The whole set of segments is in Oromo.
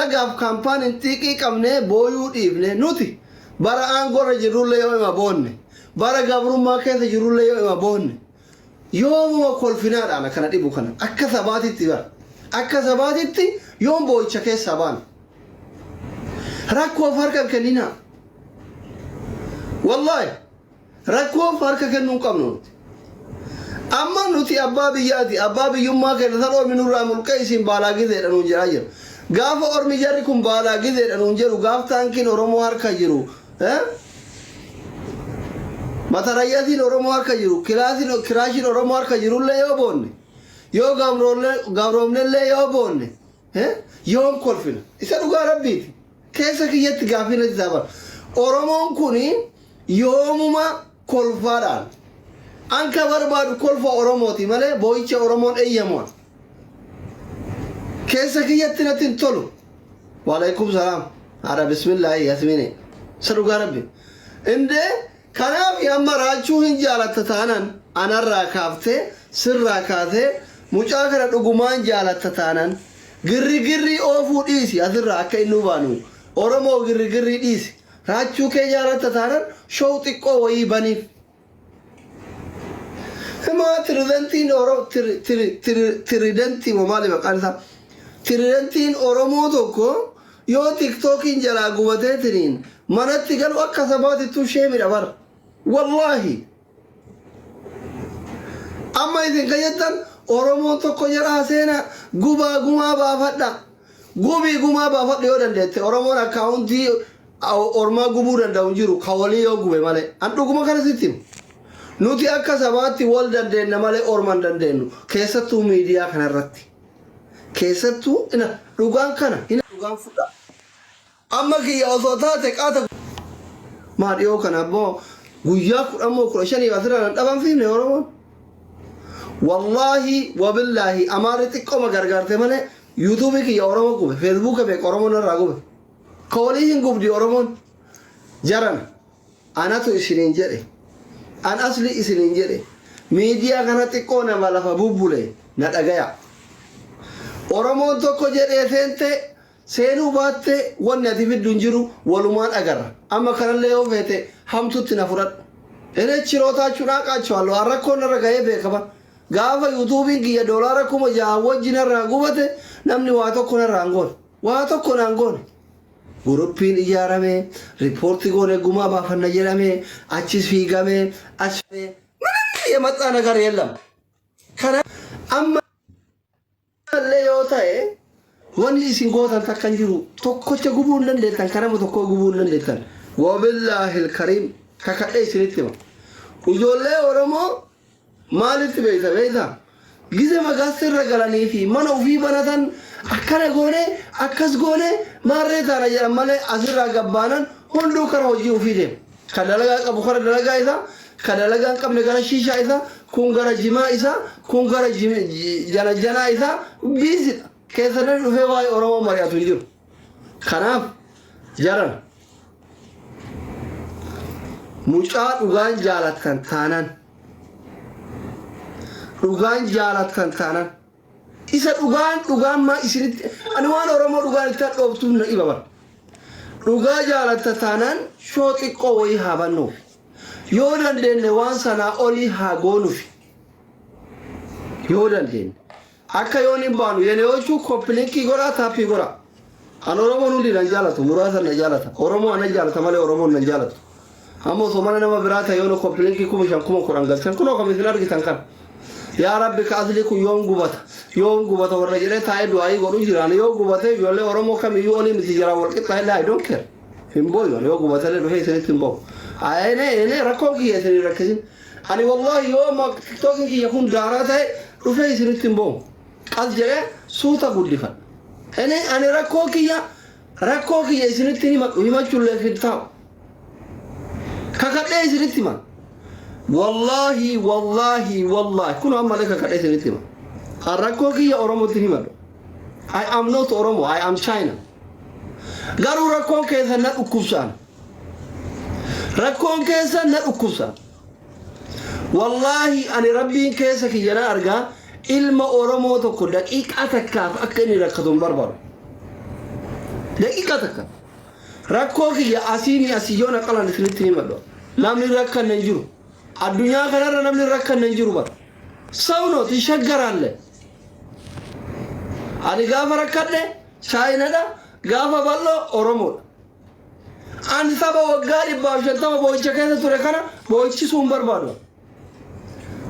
dalagaaf kaampaanin xiqqii qabnee booyuu dhiifne nuti bara aangorra jirullee yoo ima boonne bara gabrummaa keessa jirullee yoo ima boonne yoomuma kolfinaadhaan kana dhibu kana akka sabaatitti bara akka sabaatitti yoom boo'icha keessa baan rakkoo farka kennina wallahi rakkoo farka kennuu qabnu amma nuti abbaa biyyaati abbaa biyyummaa keessa saloo minurraa mulqee isin baalaa gizeedha nuun jedhaa jiru gaafa ormi jarri kun baalaa gizeedha nuun jedhu gaaf taankiin oromoo harka jiru matarayyatiin oromoo harka jiru kiraashiin oromoo harka jirullee yoo boonne yoo gabroomnellee yoo boonne yoom kolfina isa dhugaa rabbiiti keessa kiyyatti gaafina isaa bara oromoon kuni yoomuma kolfaadhaan anka barbaadu kolfa oromooti malee boo'icha oromoon eeyyamuun keessa kiyyatti natti hin tolu waalaikum salaam haadha bismillaahi yasmine isa dhugaa rabbi indee kanaaf amma raachuu hin jaalatta taanan anarraa kaaftee sirraa kaatee mucaa kana dhugumaan jaalatta taanan girri oofuu dhiisi asirraa akka inni baanu oromoo girri dhiisi raachuu kee jaalatta taanan show xiqqoo wayii baniif ma tiridentiin tiridentii maali maqaan isaa tiridentiin oromoo tokko yoo tiktookiin jalaa gubateetiniin manatti galu akka sabaatittuu sheemidha bara wallahi amma isin kayyattan oromoon tokko jedhaa seena gumaa baafadha gumaa baafadha yoo dandeette oromoon akkaawuntii ormaa gubuu danda'u jiru kawalii yoo gube malee an dhuguma kana sitti nuti akka sabaatti wal dandeenna malee orman dandeenyu keessattuu miidiyaa kanarratti keessattuu ina dhugaan kana ina dhugaan fudha amma kiyya osoo taate qaata maa dhiyoo kana abbo guyyaa kudhammoo 15 asirraan dhaban fiifne oromoon wallahi wabillahi amaari xiqqooma gargaarte malee yuutuubii kiyya oromoo gube feesbuuka beek oromoon irraa gube kawalii hin gubdi oromoon jaran anatu isiniin jedhe an asli isiniin jedhe miidiyaa kana xiqqoo nama lafa bubbule na dhagaya oromoon tokko jedhee seente seenuu baatte wanni ati fidduun jiru walumaan agarra amma kanallee yoo feete hamtutti na fudhadhu ene chirootaachuu qaachawallo rakkoon irra ga'ee beekama gaafa yuutuubiin kiyya doolaara 6,000 wajjin irraa gubate namni waa tokko naan goone guruppiin ijaarame riippoortii goone gumaa baafanna jedhame achis fiigame asfee manatti maxxaa nagar yeellam kana amma illee yoo ta'e wanni isin gootan takka hin jiru tokkocha gubuu hin dandeettan kanama tokko gubuu hin dandeettan wabillaahi ilkariim kakadhee isinitti hima ijoollee oromoo maalitti beeyta gize magaasta irra galanii fi mana ofii banatan akkana goone akkas goone maarree taana jedhan malee asirraa gabbaanan hunduu kara hojii ofii deema kan dalagaa qabu kara dalagaa isaa kan dalagaa hin qabne gara shiishaa isaa kun gara jimaa isaa kun gara janaa isaa biisidha keessatti dhufee waa'ee oromoo mari'atu hin jiru kanaaf jaran mucaa dhugaan jaalattan taanaan isa dhugaan maa isinitti ani waan oromoo dhugaan itti dhooftuuf na dhiba bara dhugaa jaalatta taanaan shoo xiqqoo wayii haa bannuuf yoo dandeenye waan sanaa olii haa goonuuf yoo dandeenye akka yoon hin baanu yeneyoochuu koppilinkii godhaa taappii godhaa an oromoon hundi nan jaalatu muraasan na jaalata oromoo ana jaalata malee oromoon nan jaalatu ammoo osoo mana nama biraa ta'e yoon koppilinkii 5,000 galchan kunoo kam isin argitan kan yaa rabbi ka asli kun yoon gubata warra jedhee taa'ee du'aayii godhu jiraan yoo gubate ijoollee oromoo kamiyyuu olii miti jira walqixxaa illee I don't care hin booyyoon yoo gubatale dhufee isinitti hin ba'u ene rakkoon kiyya isinii rakkisin ani wallahi yoo tiktookiin kiyya kun daaraa ta'e dhufee isinitti hin ba'u as jedhee suuta guddifan ene ani rakkoo kiyya isinitti himachuullee hin taa'u kakadhee isinitti himan wallahi kun amma leka kadhe sinitima harako kiya oromo tinimado I am not oromo I am China garu rakon kesa na ukubsan wallahi ani rabbi kesa kiyana arga ilma oromo to ko daqiqa takkaaf akka inni rakkatun barbaro دقيقة تكا ركوك يا أسيني أسيجون أقلا نسلتني مدو نامني ركا ننجرو الدنيا كنار نامني ركا ننجرو بار سونو تشجر على أنا غافر ركّنه شاينا دا غافر بالله أورمول أنا سبب وقاري باشن تما بوجه كذا تركنا بوجه سومبر بارو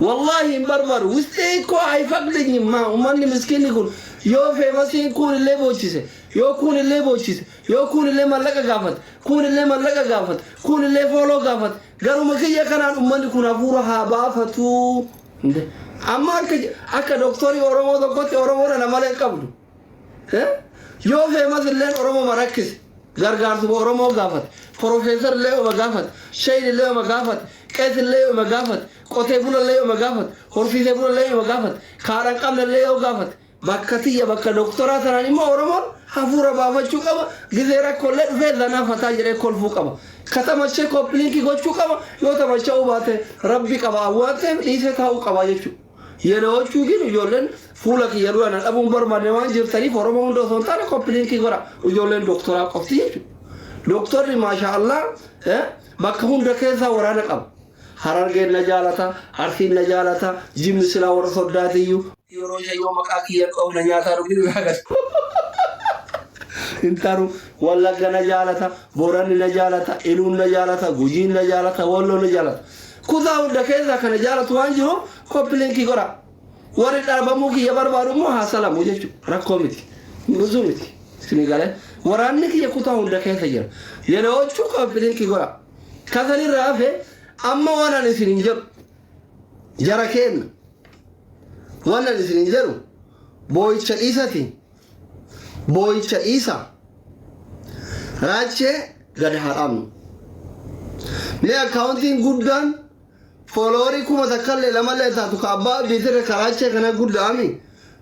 والله بربر وستيكو أي فقدني ما وماني مسكين يقول يو فيمسين كون اللي بوجهه يو كون اللي بوجهه يو كون اللي ملك غافت كون اللي ملك غافت كون اللي فولو غافت قالوا ما كي يكنا أماني كنا فورها بافتو أما أكا دكتوري أورمو دكتوري أورمو أنا مالك قبله يو فيمس اللي أورمو مركز غرغار تو أورمو غافت بروفيسور اللي أورمو غافت شيء اللي أورمو غافت كيس اللي أورمو غافت قطيبول اللي أورمو غافت هورفيسور اللي أورمو غافت كارن قبل اللي أورمو غافت بكتي يا بك دكتورات أنا ما أورمو هفورا بافتشو كما غيرا كل فيل لنا فتاجر كل فوكما كتم الشيء كوبلينكي غوتشو كما يو تمشوا باته ربي كما أواته ليس تاو كما يشو يروچو گين يولن فولك يلو انا ابو برما نوان جرتني فورمون دو سونتان كوبلينكي غورا يولن دكتورا قفتي دكتور ما شاء الله بكهم دكيسا ورانا قب حرارگه نجالتا عرفين نجالتا جيم سلا ورصداتيو يروجا يوم مكاكي يقو نياتا ربي غاغس انتارو والله نجالتا بوران نجالتا الون نجالتا غوجين نجالتا ولو نجالتا كوزاو دكيسا كنجالتا وانجو كوبلينكي غورا ورد ارباموكي يبربارو مو حاصلا موجو راكوميتي نزوميتي سنغالي ورانك يكوتاو دكيسا ير يلوچو كوبلينكي غورا كذلك رافه أما وانا نسينجر جراكين وانا نسينجرو بويتشا إيساتي بويتشا إيسا راجة قد حرام ليه أكاونتين قدان فولوري كما تكالي لما ليه تاتو كابا بيتر كراجة كنا قدامي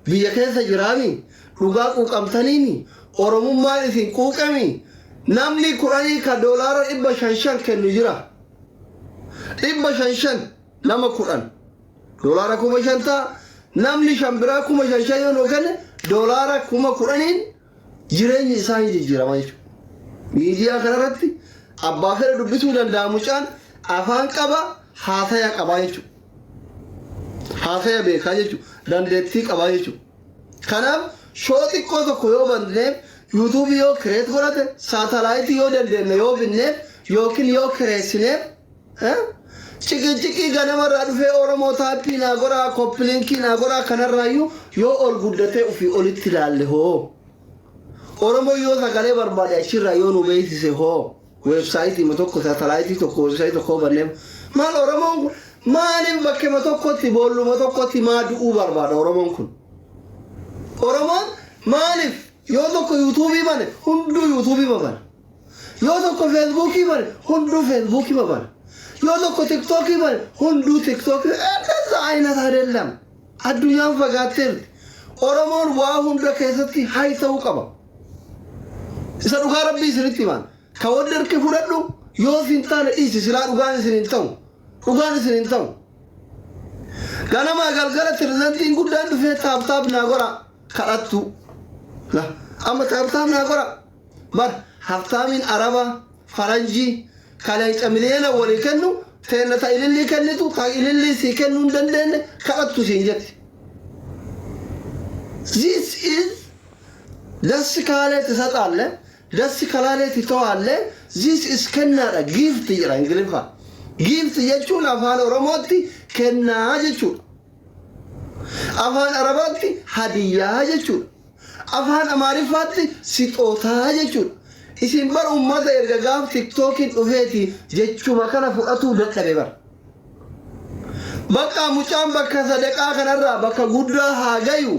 بيكيسا جرامي رغاق وكامتانيني ورمو مالي سين كوكامي نامني قراني كدولار إبا شانشان كنجرا إبا شانشان لما قرآن دولار كوما شانتا نامني شامبرا كوما شانشان يونوكن دولار كوما قرآنين جيرين إسان جيرا مايشو ميديا كنارتي أبا خير دبسو داموشان أفان كبا حاثايا كبا يشو حاثايا بيكا يشو دندتي كبا يشو كنام شوتي كوزو كيو بندنب يوتيوب يو كريت غراتي ساتلايت يو دندن يو بنب يوكين يو كريسنب چiki ganama radfe oromo tapi na gora koplinki na gora kanarayu yo ol guddate ufi olitti lalle ho oromo yo sagale barbade ashira yo no beisi se ho website mo tokko satellite to ko site ko banem mal oromo manim bakke mo tokko ti bollu mo tokko ti madu u barbade oromo kun oromo malif yo tokko youtube bane hundu youtube bane yo tokko facebook bane hundu facebook bane يولو تيك يبان هندو تيك توك هذا عينات هرلم الدنيا فقاتل أورمون واهم دكيستي هاي توقبا إذا نقول ربي سنتي مان كودر كفرادو يوسين تان إيش سلا رجال سنتاو رجال سنتاو كنا ما قال ترزنتين قدام في تاب ناقورا كاتو لا أما تاب ناقورا بر هفتامين عربا فرنجي كلايت أملينا ولكنو تنا تايل اللي كنتو تايل اللي سيكنون دندن كأتو سينجت. This is دس كالة تساتالله دس كالة تتوالله this is كنا gift يرا إنجليفا gift يجون أفان أورموتي كنا يجون أفان أرباتي هدية يجون أفان أمارفاتي سيتوتا يجون isin bar ummata erga gaaf tiktokin dhufeeti jechuma kana fudhatuu dadhabe bar bakka mucaan bakka sadaqaa kanarraa bakka guddaa haa gayu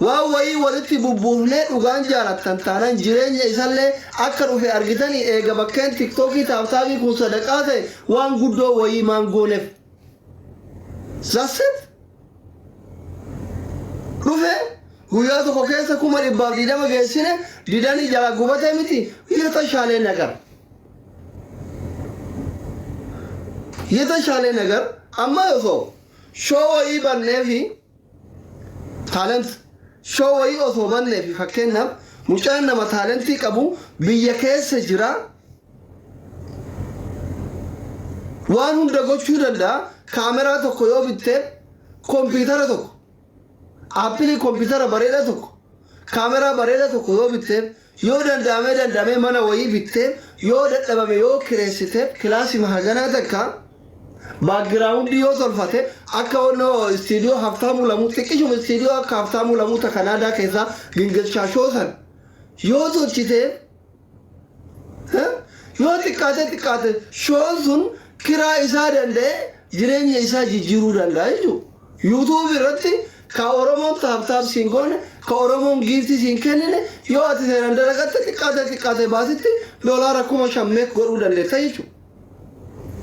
waa wayii walitti bubbuufnee dhugaan jaalattan taanaan jireenya isallee akka dhufe argitanii eega bakkeen tiktokii taaftaabii kun sadaqaa ta'e waan guddoo wayii maan gooneef zasset dhufe guyyaa tokko keessa kuma dhibbaaf didama geessine didanii jala gubatee miti የተሻለ ነገር amma osoo shoo wayii banneefi talent shoo wayii osoo banneefi fakkeenyaaf mucaan nama taalentii qabu biyya keessa jira waan hunda gochuu danda'a kaameraa tokko yoo bitte kompiitara tokko aappilii kompiitara bareedaa tokko kaameraa bareedaa tokko yoo bitte yoo danda'ame mana wayii bitte yoo dadhabame yoo kireessite kilaasii mahaganaa takka background yoo tolfate akka ono studio haftamu lamu xiqqishuma studio akka haftamu lamu ta Kanaadaa keessa gingilchaashoosan yoo tolchite yoo xiqqaate shoon sun kiraa isaa danda'e jireenya isaa jijjiiruu danda'a jechuudha. YouTube irratti ka Oromoon taaptaap siin goone ka Oromoon giiftii siin kennine yoo ati seeraan dalagatte xiqqaate baasitti $5,000 meek godhuu dandeessa jechuudha.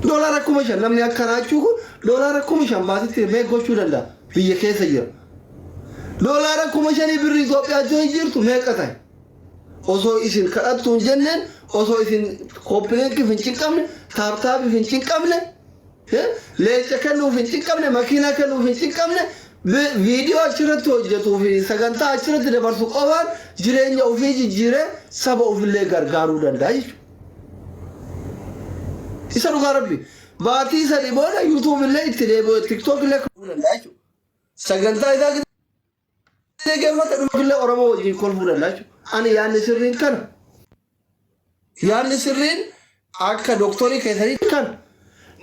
$5,000 namni akka raachuu kun $5,000 baasitti meek gochuu danda'a biyya keessa jira. $5,000 birri Itoophiyaa joo jirtu meeqa ta'e? Osoo isin kadhattuun jenneen osoo isin kooppileenkii fincin qabne taaptaapi fincin qabne leenca kennuu fincin qabne makiinaa kennuu fincin qabne viidiyoo achirratti hojjetuu fi sagantaa achirratti dabarsu qofaan jireenya ofii jijjiiree saba ofillee gargaaruu danda'a jechuudha. Isa dhugaa rabbi baatii sadii booda YouTube illee itti deebi'u TikTok illee kennuu danda'a jechuudha. Sagantaa isaa geeffata dhumillee Oromoo wajjin kolfuu danda'a jechuudha. Ani yaadni sirriin kana. Yaadni sirriin akka doktorii keessanii kan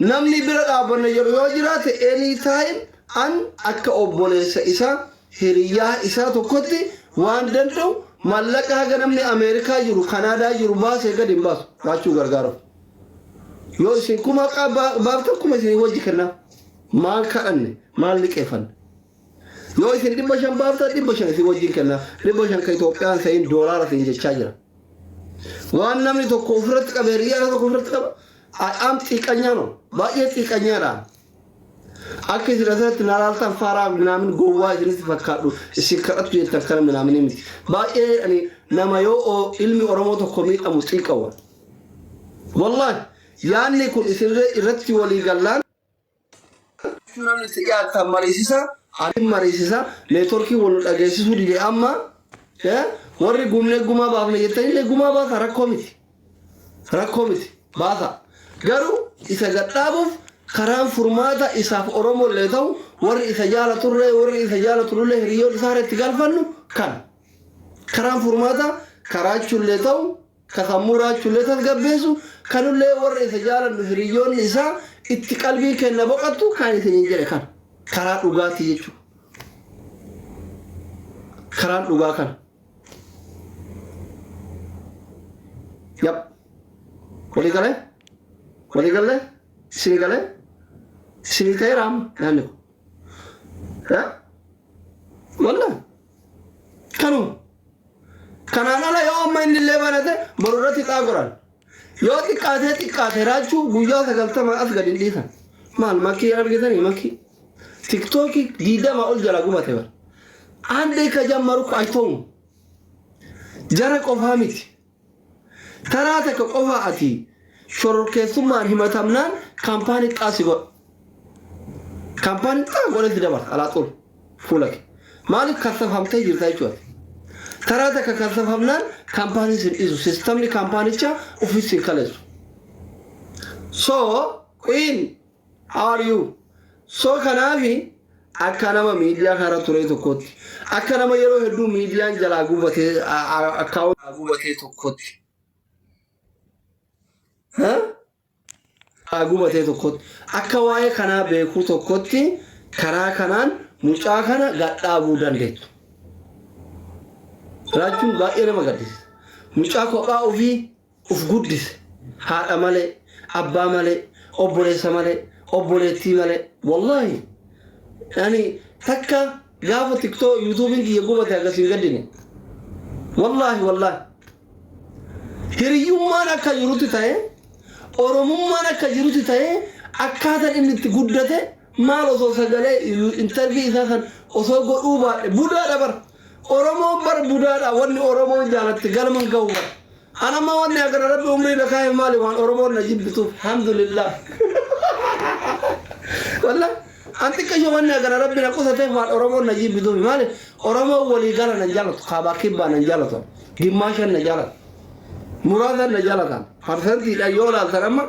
namni bira dhaabbanne jedhu yoo jiraate anytime an akka obboleessa isaa hiriyaa isaa tokkotti waan danda'u mallaqa haga namni Ameerikaa jiru Kanaadaa jiru baasee gadi hin baasu raachuu gargaaru. Yoo isin kuma baaftan kuma isin wajji kenna maal kadhanne maal liqeeffanne. Yoo isin 500 baaftan 500 isin wajjin kenna 500 ka Itoophiyaan ta'in $1 isin jechaa jira. Waan namni tokko ofirratti qabe hiriyaa tokko ofirratti qaba. Am xiqqanya no baay'ee xiqqanyaadha. Akka isin asirratti naalaaltan faaraa minaamin gowwaa isinitti fakkaadhu isin kadhattu jettan kana minaamin miti. Baay'ee ani nama yoo ilmi Oromoo tokko miidhamu xiqqawa. Wallahi yaanni kun isin irratti walii gallaan namni xiqqaatan mariisisa ani mariisisa neetworkii wal dhageessisuu dide amma warri gumne gumaa baafne jettanii gumaa baasa rakkoo miti baasa garuu isa gadhaabuuf karaan furmaata isaaf Oromoo illee ta'u warri isa jaalaturre hiriyoon isaa irratti galfannu kan karaan furmaata karaachuu illee ta'u kasammuu raachuu illee tasgabbeessu kanullee warri isa jaalannu hiriyoon isaa itti qalbii kenna boqattu kan isin jedhe kan karaa dhugaatii jechuudha. Karaan dhugaa kana. Yap. Wali galee sini ta'e raam naanni kun. Walla kanuma. Kanaan ala yoo amma inni illee banate bororratti xaagoran. Yoo xiqqaate raachuu guyyaa 90 as gadi dhiisan. Maal makkii argitanii makkii. TikTokii 20 ol jala gubate bara. Ande ka jammaru ko aytoon. Jara qofaa miti. Taraata ka qofaa ati shororkeessummaan himatamnaan kaampaanii xaasi godha. Kaampaanii xaa godhatti dabarsa alaa xul fuulake. Maaliif kassafamtee jirta jechuudha. Taraata ka kassafamnaan kaampaanii sin dhiisu sistamni kaampaanicha ofiis sin kaleessu. So Queen, how are you? So kanaafi akka nama miidiyaa kana ture tokkotti akka nama yeroo hedduu miidiyaan jalaa gubatee akkaawuntii gubatee tokkotti gubatee tokkotti akka waa'ee kanaa beekuu tokkotti karaa kanaan mucaa kana gadhaabuu dandeettu. Raachuun baay'ee nama gaddisiisa. Mucaa kophaa ofii uf guddise haadha malee abbaa malee obboleessa malee obboleettii malee wallahi. يعني تكا جابوا تيك توك يوتيوب إنك يقوم بتاعكسين قدني والله هريوم ما نكا يروتي تاي أورموم ما نكا يروتي تاي أكاد إن تقدرته ما لو سوسجله إنترفيو إذا أسوق أوبا بودا دبر أورموم بر بودا وان أورموم جالت تقال من قوة أنا ما واني أقدر ربي عمري لكاي مالي وان أورموم نجيب بتوب الحمد لله والله أنت كشوفان أجر ربنا قصة تفعل أورمون نجيب بدون مال أورمون ولي قال نجالت خاباكيب نجالته Gimmaashan na jaalatan. Muraasan na jaalatan. Parsantiidhaan yoo laaltan amma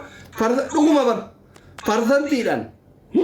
dhuguma bara. Parsantiidhaan